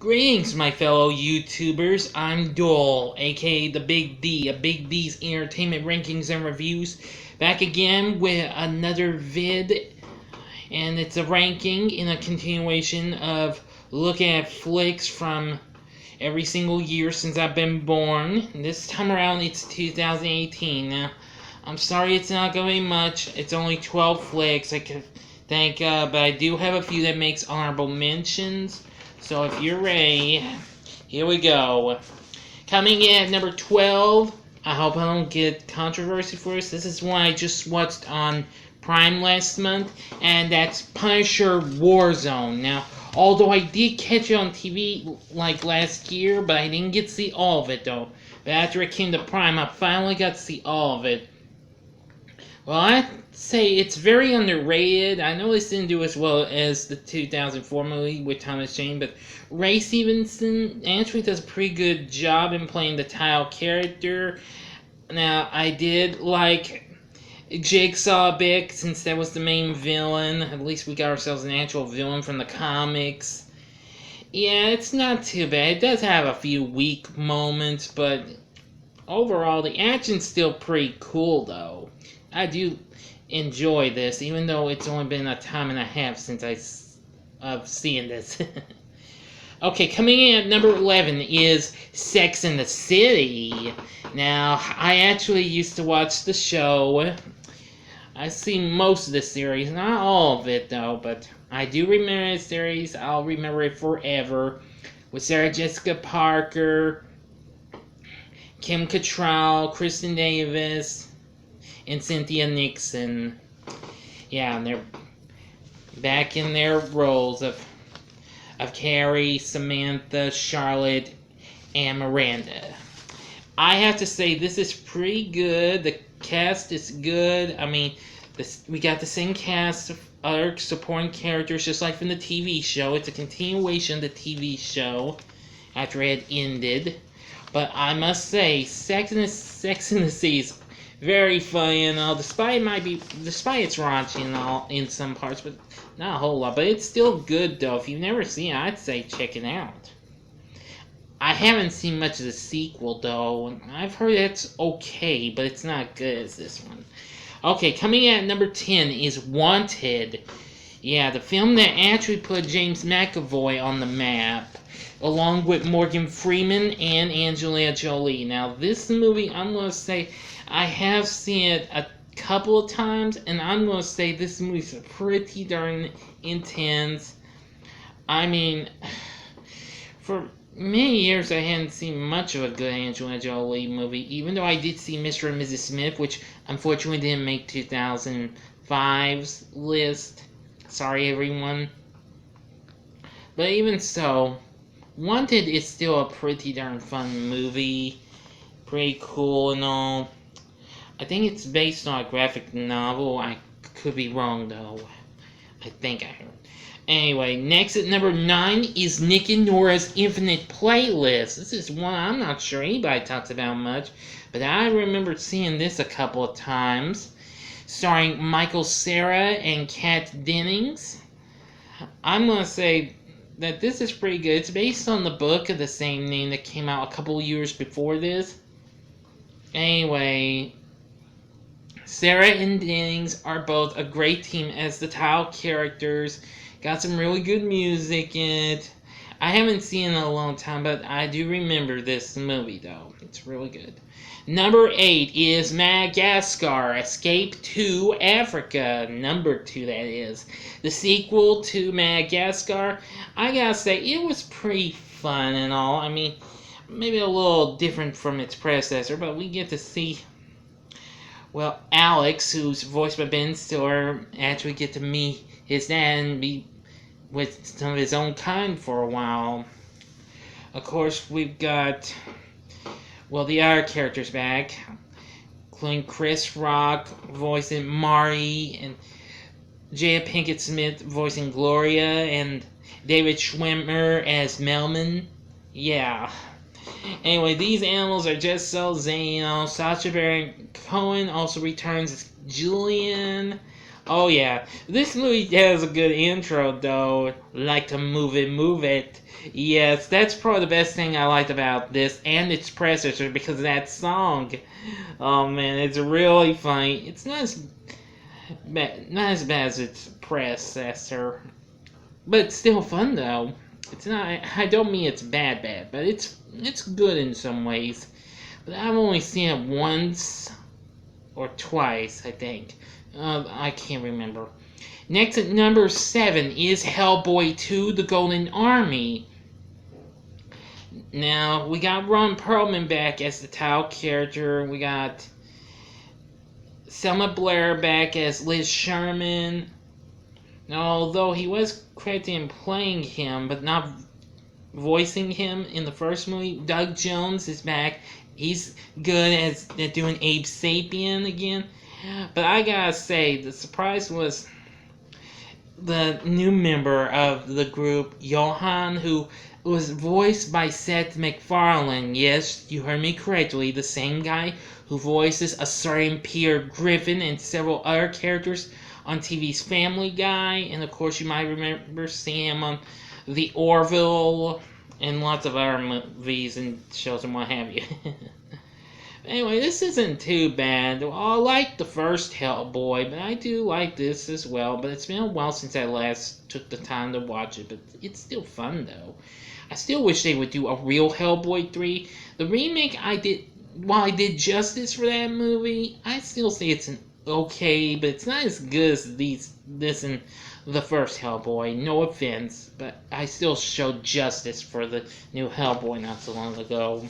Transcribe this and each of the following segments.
Greetings, my fellow YouTubers. I'm Dole, aka the Big D, of Big D's Entertainment Rankings and Reviews, back again with another vid, and it's a ranking in a continuation of looking at flicks from every single year since I've been born. This time around, it's 2018. Now, I'm sorry it's not going to be much. It's only 12 flicks, I can thank God, but I do have a few that makes honorable mentions. So if you're ready, here we go. Coming in at number 12, I hope I don't get controversy for this. This is one I just watched on Prime last month, and that's Punisher Warzone. Now, although I did catch it on TV like last year, but I didn't get to see all of it though. But after it came to Prime, I finally got to see all of it. Well, I'd say it's very underrated. I know this didn't do as well as the 2004 movie with Thomas Jane, but Ray Stevenson actually does a pretty good job in playing the title character. Now, I did like Jigsaw a bit, since that was the main villain. At least we got ourselves an actual villain from the comics. Yeah, it's not too bad. It does have a few weak moments, but overall, the action's still pretty cool, though. I do enjoy this, even though it's only been a time and a half since I've seen this. Okay, coming in at number 11 is Sex and the City. Now, I actually used to watch the show. I've seen most of the series, not all of it though, but I do remember the series. I'll remember it forever. With Sarah Jessica Parker, Kim Cattrall, Kristen Davis, and Cynthia Nixon. Yeah, and they're back in their roles of Carrie, Samantha, Charlotte, and Miranda. I have to say, this is pretty good. The cast is good. I mean, we got the same cast of other supporting characters, just like from the TV show. It's a continuation of the TV show after it had ended. But I must say, Sex and the City is very funny and all, despite it's raunchy and all in some parts, but not a whole lot. But it's still good though. If you've never seen it, I'd say check it out. I haven't seen much of the sequel though. I've heard it's okay, but it's not good as this one. Okay, coming in at number 10 is Wanted. Yeah, the film that actually put James McAvoy on the map, along with Morgan Freeman and Angelina Jolie. Now, this movie, I'm going to say, I have seen it a couple of times, and I'm going to say this movie's pretty darn intense. I mean, for many years I hadn't seen much of a good Angelina Jolie movie, even though I did see Mr. and Mrs. Smith, which unfortunately didn't make 2005's list. Sorry, everyone. But even so, Wanted is still a pretty darn fun movie. Pretty cool and all. I think it's based on a graphic novel. I could be wrong though. I think I heard. Anyway, next at number 9 is Nick and Nora's Infinite Playlist. This is one I'm not sure anybody talks about much, but I remember seeing this a couple of times. Starring Michael Cera and Kat Dennings. I'm going to say that this is pretty good. It's based on the book of the same name that came out a couple years before this. Anyway, Sarah and Dennings are both a great team as the title characters. Got some really good music in it. I haven't seen it in a long time, but I do remember this movie though. It's really good. Number 8 is Madagascar, Escape to Africa. Number 2, that is. The sequel to Madagascar. I gotta say, it was pretty fun and all. I mean, maybe a little different from its predecessor, but we get to see, well, Alex, who's voiced by Ben Stiller, actually get to meet his dad and be with some of his own kind for a while. Of course, we've got, well, the other characters back, including Chris Rock voicing Marty, and Jada Pinkett Smith voicing Gloria, and David Schwimmer as Melman. Yeah. Anyway, these animals are just so zany. Sacha Baron Cohen also returns as Julian. Oh yeah, this movie has a good intro though. Like to move it, move it. Yes, that's probably the best thing I liked about this and its predecessor because of that song. Oh man, it's really funny. It's not as bad as its predecessor, but it's still fun though. It's not. I don't mean it's bad, but it's good in some ways. But I've only seen it once or twice, I think. I can't remember. Next at number 7 is Hellboy 2: The Golden Army. Now, we got Ron Perlman back as the title character. We got Selma Blair back as Liz Sherman. Now, although he was credited in playing him, but not voicing him in the first movie, Doug Jones is back. He's good at doing Abe Sapien again. But I gotta say, the surprise was the new member of the group, Johan, who was voiced by Seth MacFarlane. Yes, you heard me correctly. The same guy who voices a certain Peter Griffin and several other characters on TV's Family Guy. And of course, you might remember seeing him on The Orville and lots of other movies and shows and what have you. Anyway, this isn't too bad. Well, I like the first Hellboy, but I do like this as well. But it's been a while since I last took the time to watch it, but it's still fun though. I still wish they would do a real Hellboy 3. The remake while I did justice for that movie, I still say it's an okay, but it's not as good as this and the first Hellboy. No offense, but I still showed justice for the new Hellboy not so long ago.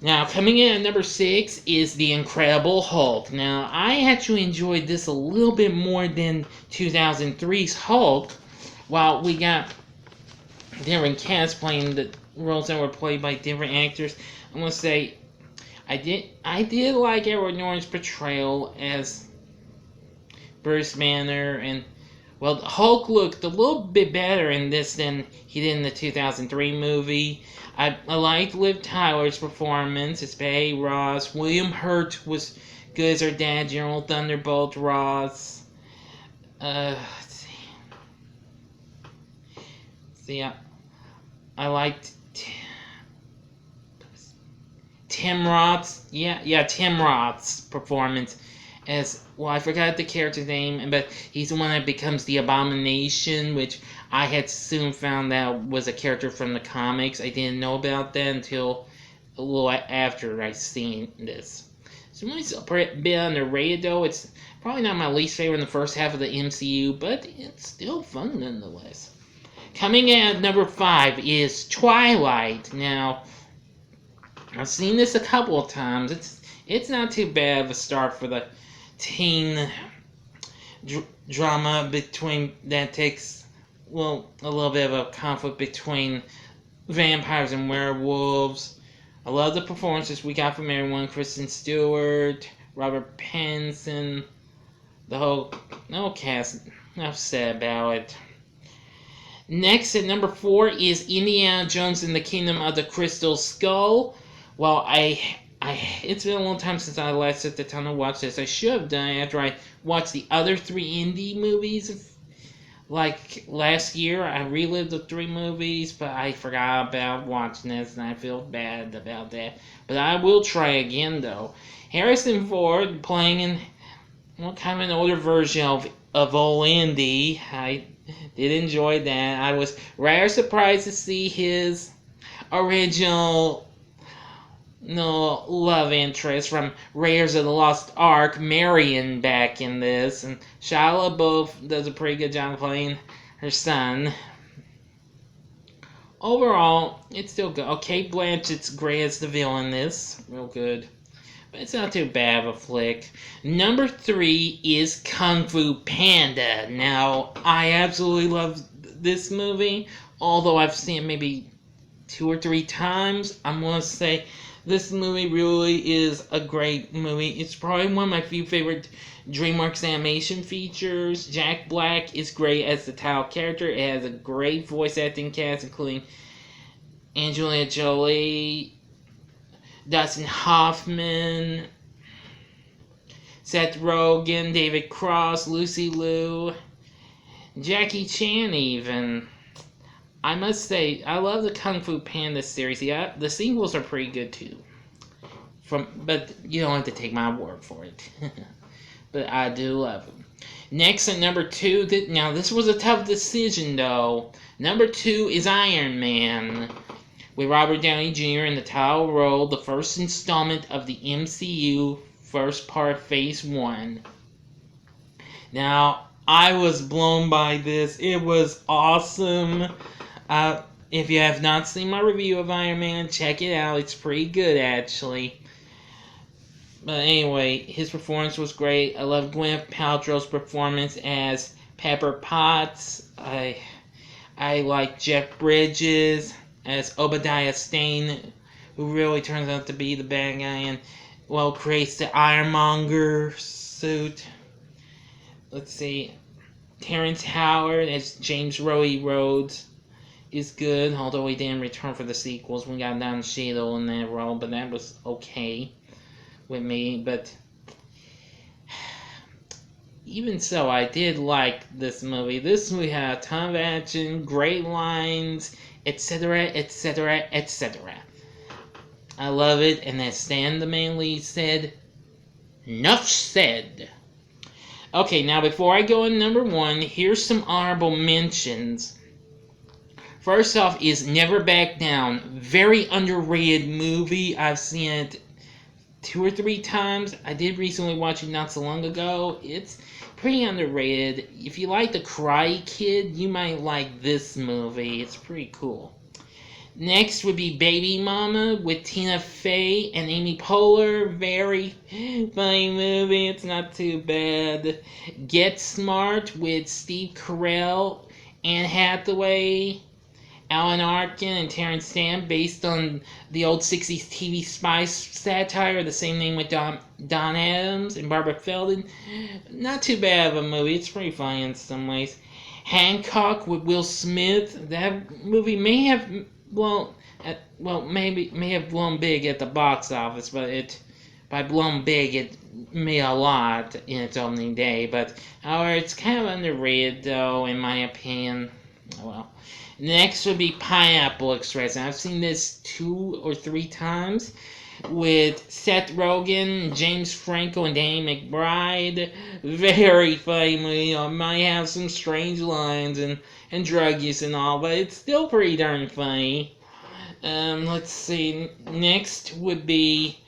Now, coming in at number 6 is The Incredible Hulk. Now, I actually enjoyed this a little bit more than 2003's Hulk. While we got different casts playing the roles that were played by different actors, I'm gonna say I did like Edward Norton's portrayal as Bruce Banner, and well, Hulk looked a little bit better in this than he did in the 2003 movie. I liked Liv Tyler's performance as Betty Ross. William Hurt was good as her dad, General Thunderbolt Ross. Let's see. I liked Tim Roth's. Tim Roth's performance as, well, I forgot the character's name, but he's the one that becomes the Abomination, which I had soon found out was a character from the comics. I didn't know about that until a little after I seen this. So it's a bit underrated though. It's probably not my least favorite in the first half of the MCU, but it's still fun nonetheless. Coming in at number 5 is Twilight. Now, I've seen this a couple of times. It's not too bad of a start for the teen drama that takes, well, a little bit of a conflict between vampires and werewolves. I love the performances we got from everyone. Kristen Stewart, Robert Pattinson, the whole cast. Enough said about it. Next at number 4 is Indiana Jones and the Kingdom of the Crystal Skull. Well, it's been a long time since I last took the time to watch this. I should have done it after I watched the other 3 indie movies. Like last year, I relived the 3 movies, but I forgot about watching this, and I feel bad about that. But I will try again, though. Harrison Ford playing in kind of an older version of old Indy. I did enjoy that. I was rather surprised to see his original love interest from Raiders of the Lost Ark, Marion, back in this, and Shia LaBeouf does a pretty good job playing her son. Overall, it's still good. Okay, Blanchett's great as the villain in this, real good, but it's not too bad of a flick. Number 3 is Kung Fu Panda. Now, I absolutely love this movie, although I've seen it maybe 2 or 3 times. I'm gonna say this movie really is a great movie. It's probably one of my few favorite DreamWorks animation features. Jack Black is great as the title character. It has a great voice acting cast, including Angelina Jolie, Dustin Hoffman, Seth Rogen, David Cross, Lucy Liu, Jackie Chan even. I must say, I love the Kung Fu Panda series. Yeah, the sequels are pretty good too. But you don't have to take my word for it. But I do love them. Next at number 2, now this was a tough decision though. Number 2 is Iron Man, with Robert Downey Jr. in the title role, the first installment of the MCU first part Phase 1. Now, I was blown by this. It was awesome. If you have not seen my review of Iron Man, check it out. It's pretty good, actually. But anyway, his performance was great. I love Gwyneth Paltrow's performance as Pepper Potts. I like Jeff Bridges as Obadiah Stane, who really turns out to be the bad guy and, well, creates the Ironmonger suit. Let's see. Terrence Howard as James Roy Rhodes is good, although he didn't return for the sequels. We got Don Cheadle in that role, but that was okay with me. But even so, I did like this movie. This movie had a ton of action, great lines, etc., etc., etc. I love it, and as Stan the main lead said, "Nuff said." Okay, now before I go in number 1, here's some honorable mentions. First off is Never Back Down. Very underrated movie. I've seen it 2 or 3 times. I did recently watch it not so long ago. It's pretty underrated. If you like The Karate Kid, you might like this movie. It's pretty cool. Next would be Baby Mama with Tina Fey and Amy Poehler. Very funny movie. It's not too bad. Get Smart with Steve Carell, Anne Hathaway, Alan Arkin, and Terrence Stamp, based on the old 60s TV spy satire, the same name with Don Adams and Barbara Feldon. Not too bad of a movie. It's pretty funny in some ways. Hancock with Will Smith. That movie may have may have blown big at the box office, but by blown big, it made a lot in its opening day. But however, it's kind of underrated, though, in my opinion. Well, next would be Pineapple Express, and I've seen this 2 or 3 times with Seth Rogen, James Franco, and Danny McBride. Very funny movie. It might have some strange lines and drug use and all, but it's still pretty darn funny. Let's see. Next would be,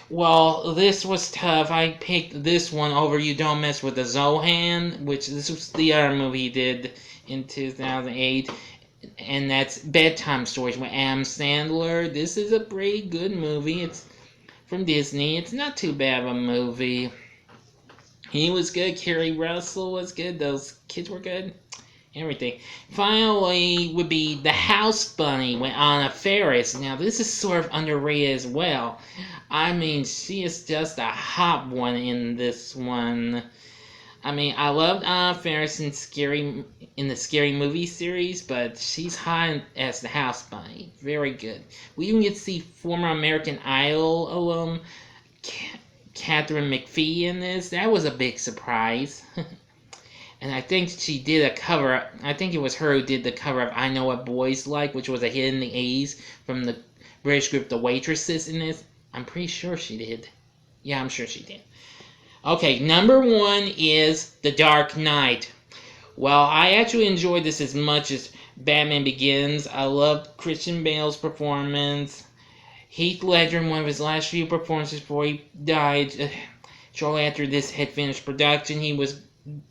well, this was tough. I picked this one over You Don't Mess with the Zohan, which this was the other movie he did in 2008. And that's Bedtime Stories with Adam Sandler. This is a pretty good movie. It's from Disney. It's not too bad of a movie. He was good. Kerry Russell was good. Those kids were good. Everything. Finally would be The House Bunny with Anna Faris. Now, this is sort of underrated as well. I mean, she is just a hot one in this one. I mean, I loved Anna Faris in the Scary Movie series, but she's hot as the House Bunny. Very good. We even get to see former American Idol alum Katharine McPhee in this. That was a big surprise. And I think she did a cover. I think it was her who did the cover of I Know What Boys Like, which was a hit in the 80s from the British group The Waitresses in this. I'm pretty sure she did. Yeah, I'm sure she did. Okay, number 1 is The Dark Knight. Well, I actually enjoyed this as much as Batman Begins. I loved Christian Bale's performance. Heath Ledger in one of his last few performances before he died. Shortly after this had finished production, he was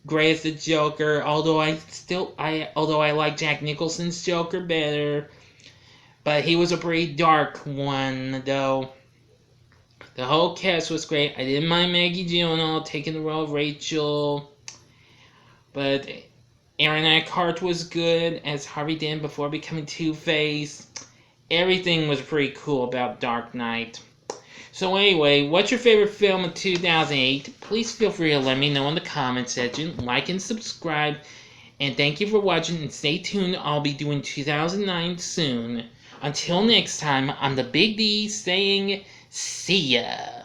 great as the Joker. Although I like Jack Nicholson's Joker better, but he was a pretty dark one, though. The whole cast was great. I didn't mind Maggie Gyllenhaal taking the role of Rachel, but Aaron Eckhart was good as Harvey Dent before becoming Two-Face. Everything was pretty cool about Dark Knight. So anyway, what's your favorite film of 2008? Please feel free to let me know in the comment section. Like and subscribe. And thank you for watching, and stay tuned. I'll be doing 2009 soon. Until next time, I'm the Big D saying, see ya.